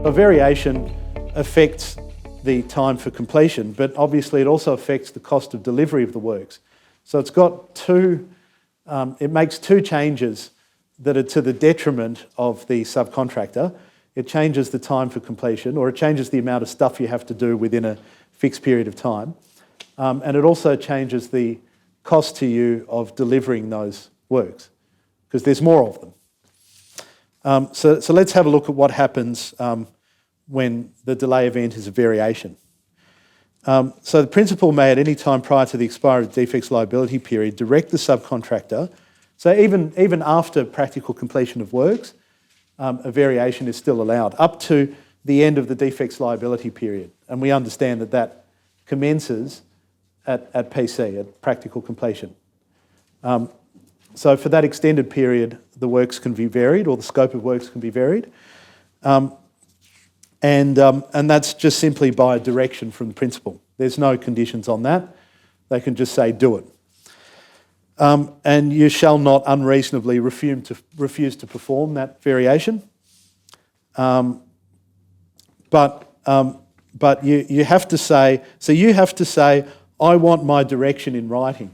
A variation affects the time for completion, but obviously it also affects the cost of delivery of the works. So it's got it makes two changes that are to the detriment of the subcontractor. It changes the time for completion, or it changes the amount of stuff you have to do within a fixed period of time. And it also changes the cost to you of delivering those works, because there's more of them. So let's have a look at what happens when the delay event is a variation. So the principal may at any time prior to the expiry of the defects liability period direct the subcontractor, so even after practical completion of works, a variation is still allowed, up to the end of the defects liability period. And we understand that that commences at PC, at practical completion. So for that extended period, the works can be varied, or the scope of works can be varied. And that's just simply by direction from the principal. There's no conditions on that. They can just say, do it. And you shall not unreasonably refuse to perform that variation. But you have to say, I want my direction in writing.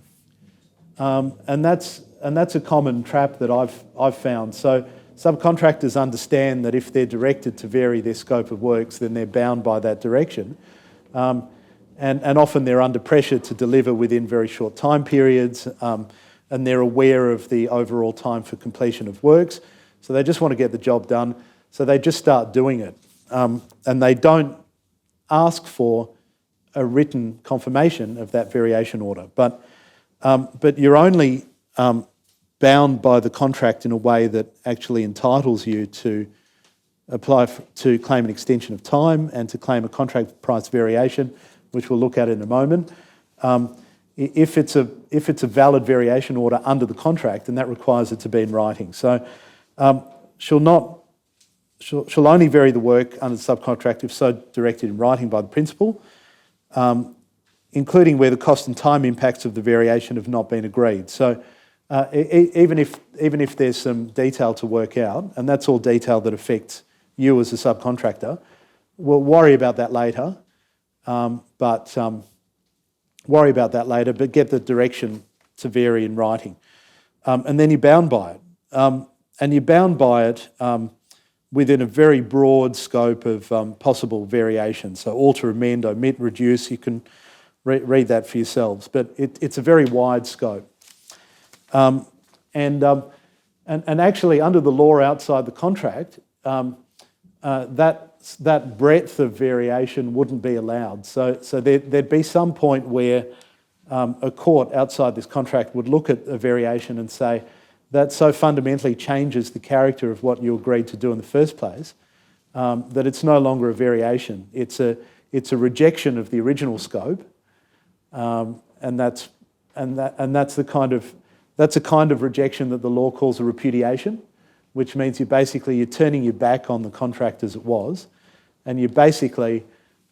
And that's a common trap that I've found. So subcontractors understand that if they're directed to vary their scope of works, then they're bound by that direction. And often they're under pressure to deliver within very short time periods, and they're aware of the overall time for completion of works. So they just want to get the job done, so they just start doing it. And they don't ask for a written confirmation of that variation order. But you're only bound by the contract in a way that actually entitles you to apply to claim an extension of time and to claim a contract price variation, which we'll look at in a moment. If it's a valid variation order under the contract, then that requires it to be in writing. So she'll only vary the work under the subcontract if so directed in writing by the principal, including where the cost and time impacts of the variation have not been agreed. So even if there's some detail to work out, and that's all detail that affects you as a subcontractor, we'll worry about that later. But get the direction to vary in writing. And then you're bound by it. And you're bound by it within a very broad scope of possible variations. So alter, amend, omit, reduce, you can read that for yourselves. But it's a very wide scope. And actually, under the law outside the contract, that breadth of variation wouldn't be allowed. So there'd be some point where a court outside this contract would look at a variation and say, that so fundamentally changes the character of what you agreed to do in the first place, that it's no longer a variation. It's a rejection of the original scope, and that's a kind of rejection that the law calls a repudiation, which means you're turning your back on the contract as it was, and you're basically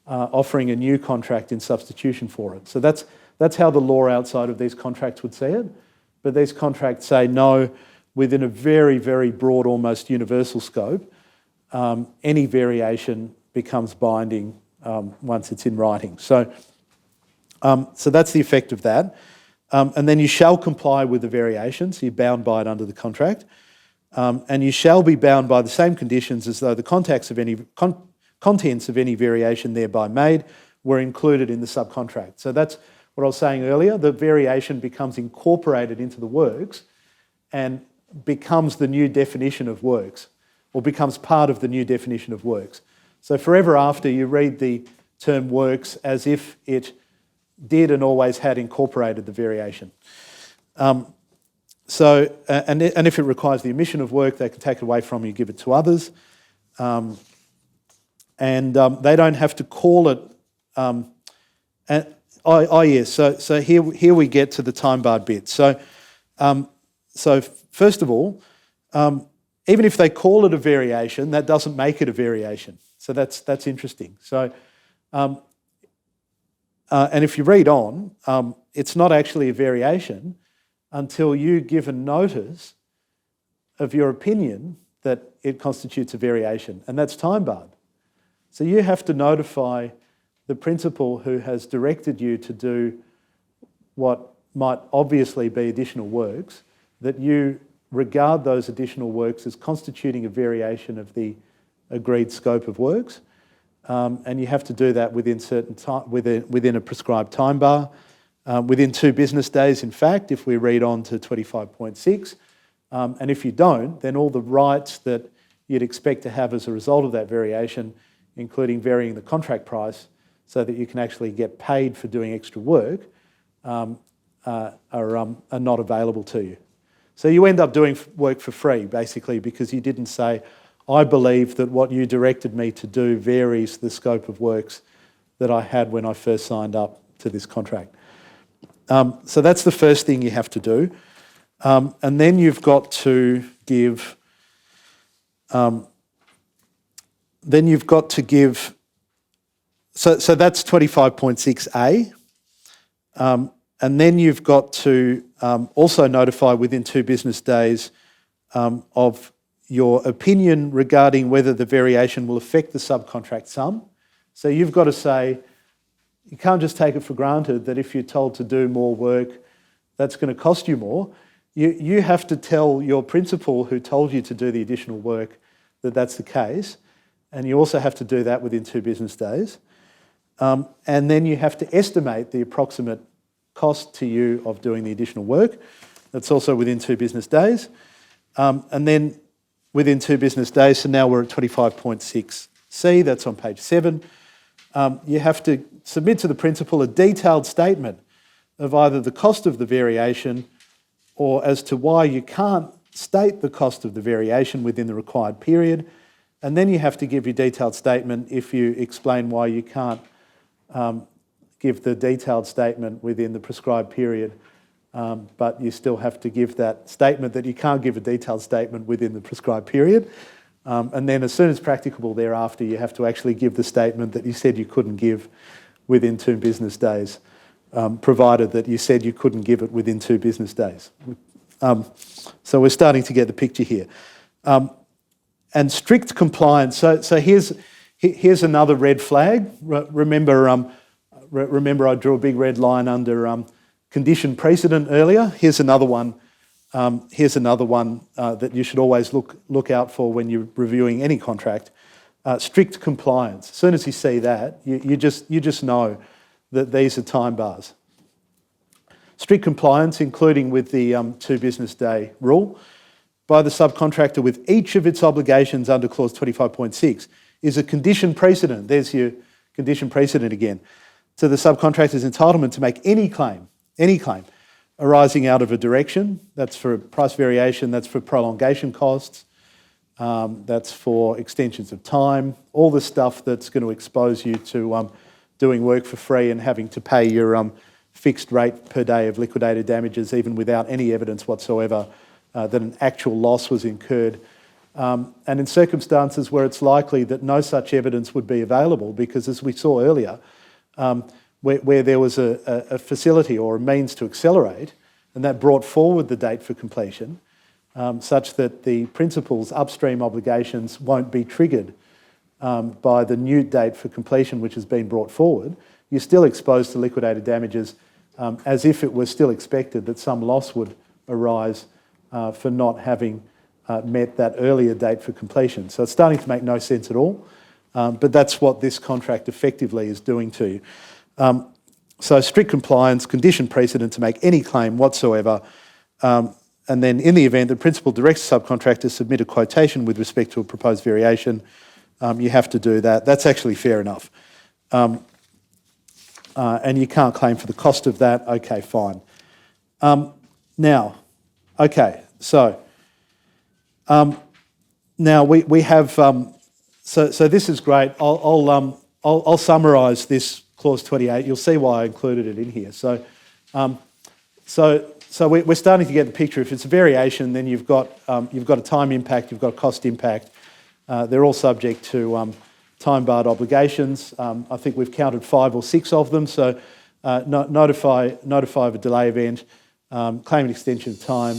offering a new contract in substitution for it. So that's how the law outside of these contracts would see it. But these contracts say no, within a very, very broad, almost universal scope, any variation becomes binding once it's in writing. So that's the effect of that. And then you shall comply with the variation, so you're bound by it under the contract. And you shall be bound by the same conditions as though the contents of any variation thereby made were included in the subcontract. So that's what I was saying earlier. The variation becomes incorporated into the works and becomes the new definition of works, or becomes part of the new definition of works. So forever after, you read the term works as if it did and always had incorporated the variation. And if it requires the omission of work, they can take it away from you, give it to others. And they don't have to call it... yes. So here we get to the time-barred bit. So first of all, even if they call it a variation, that doesn't make it a variation. So that's interesting. So, and if you read on, it's not actually a variation until you give a notice of your opinion that it constitutes a variation, and that's time-barred. So you have to notify the principal who has directed you to do what might obviously be additional works, that you regard those additional works as constituting a variation of the agreed scope of works, and you have to do that within certain time, within a prescribed time bar, within 2 business days. In fact, if we read on to 25.6, and if you don't, then all the rights that you'd expect to have as a result of that variation, including varying the contract price, so that you can actually get paid for doing extra work, are not available to you. So you end up doing work for free, basically, because you didn't say, I believe that what you directed me to do varies the scope of works that I had when I first signed up to this contract. So that's the first thing you have to do. And then you've got to give... so that's 25.6a. And then you've got to also notify within 2 business days of your opinion regarding whether the variation will affect the subcontract sum. So you've got to say, you can't just take it for granted that if you're told to do more work, that's going to cost you more. You have to tell your principal who told you to do the additional work that that's the case, and you also have to do that within 2 business days. And then you have to estimate the approximate cost to you of doing the additional work. That's also within 2 business days. And then within 2 business days, so now we're at 25.6c, that's on page 7, you have to submit to the principal a detailed statement of either the cost of the variation or as to why you can't state the cost of the variation within the required period. And then you have to give your detailed statement if you explain why you can't give the detailed statement within the prescribed period, but you still have to give that statement that you can't give a detailed statement within the prescribed period. And then as soon as practicable thereafter, you have to actually give the statement that you said you couldn't give within 2 business days, provided that you said you couldn't give it within 2 business days. So we're starting to get the picture here. And strict compliance. So here's another red flag. Remember I drew a big red line under condition precedent earlier. Here's another one. That you should always look out for when you're reviewing any contract. Strict compliance. As soon as you see that, you just know that these are time bars. Strict compliance, including with the 2 business day rule, by the subcontractor with each of its obligations under clause 25.6 is a condition precedent. There's your condition precedent again. To the subcontractor's entitlement to make any claim arising out of a direction. That's for price variation, that's for prolongation costs, that's for extensions of time, all the stuff that's going to expose you to doing work for free and having to pay your fixed rate per day of liquidated damages even without any evidence whatsoever that an actual loss was incurred. And in circumstances where it's likely that no such evidence would be available, because as we saw earlier, where there was a facility or a means to accelerate, and that brought forward the date for completion, such that the principal's upstream obligations won't be triggered by the new date for completion which has been brought forward, you're still exposed to liquidated damages as if it was still expected that some loss would arise for not having met that earlier date for completion. So it's starting to make no sense at all, but that's what this contract effectively is doing to you. So strict compliance, condition precedent to make any claim whatsoever, and then in the event the principal directs the subcontractor to submit a quotation with respect to a proposed variation, you have to do that. That's actually fair enough. And you can't claim for the cost of that. Okay, fine. Now we have, so this is great. I'll summarise this clause 28. You'll see why I included it in here. So we're starting to get the picture. If it's a variation, then you've got a time impact, you've got a cost impact. They're all subject to time-barred obligations. I think we've counted 5 or 6 of them. So notify of a delay event, claim an extension of time.